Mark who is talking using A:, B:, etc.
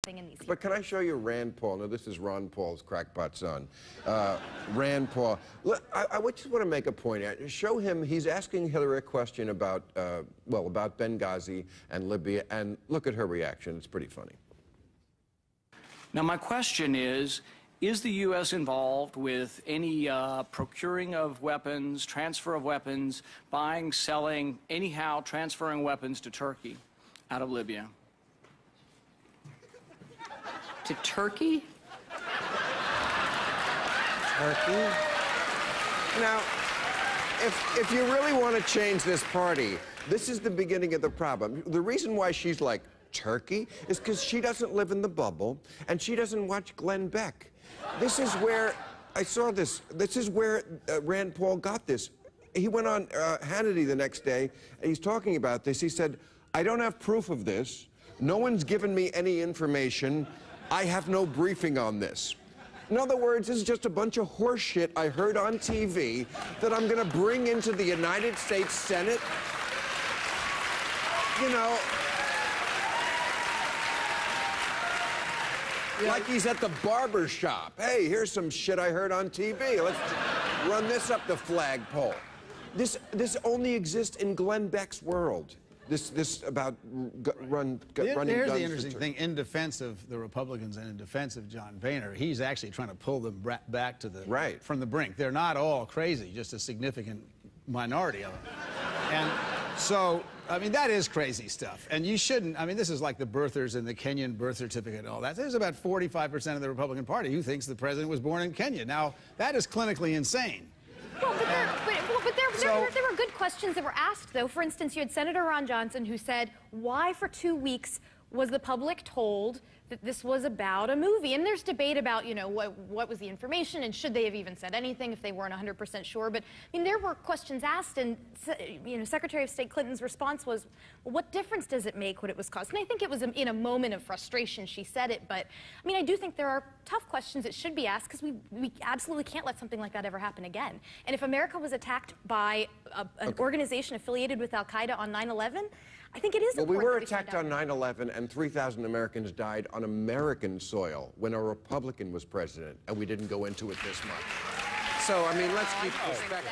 A: something in these hearings.
B: But can I show you Rand Paul? Now, this is Ron Paul's crackpot son. Rand Paul. Look, I just want to make a point. Show him, he's asking Hillary a question about, well, about Benghazi and Libya, and look at her reaction. It's pretty funny.
C: Now, my question is the U.S. involved with any procuring of weapons, transfer of weapons, buying, selling, anyhow transferring weapons to Turkey out of Libya?
D: To Turkey?
B: Turkey? Now, if you really want to change this party, this is the beginning of the problem. The reason why she's like, Turkey, is because she doesn't live in the bubble, and she doesn't watch Glenn Beck. This is where, I saw this, this is where Rand Paul got this. He went on Hannity the next day, and he's talking about this. He said, I don't have proof of this. No one's given me any information. I have no briefing on this. In other words, this is just a bunch of horse shit I heard on TV that I'm going to bring into the United States Senate. You know, like he's at the barber shop. Hey, here's some shit I heard on TV. Let's run this up the flagpole. This only exists in Glenn Beck's world. This about running guns.
E: Here's the interesting thing. In defense of the Republicans and in defense of John Boehner, he's actually trying to pull them back to the from the brink. They're not all crazy, just a significant minority of them. And so, I mean, that is crazy stuff. And you shouldn't, I mean, this is like the birthers and the Kenyan birth certificate and all that. There's about 45% of the Republican Party who thinks the president was born in Kenya. Now, that is clinically insane.
A: Well, but there were good questions that were asked, though. For instance, you had Senator Ron Johnson who said, why for 2 weeks was the public told that this was about a movie? And there's debate about, you know, what was the information and should they have even said anything if they weren't 100% sure. But, I mean, there were questions asked, and, you know, Secretary of State Clinton's response was, well, what difference does it make what it was caused? And I think it was in a moment of frustration she said it. But, I mean, I do think there are tough questions that should be asked because we absolutely can't let something like that ever happen again. And if America was attacked by an organization affiliated with Al-Qaeda on 9/11, I think it is important.
B: Well, we were attacked on 9/11, and 3,000 Americans died on American soil when a Republican was president, and we didn't go into it this much. So, I mean, let's keep perspective.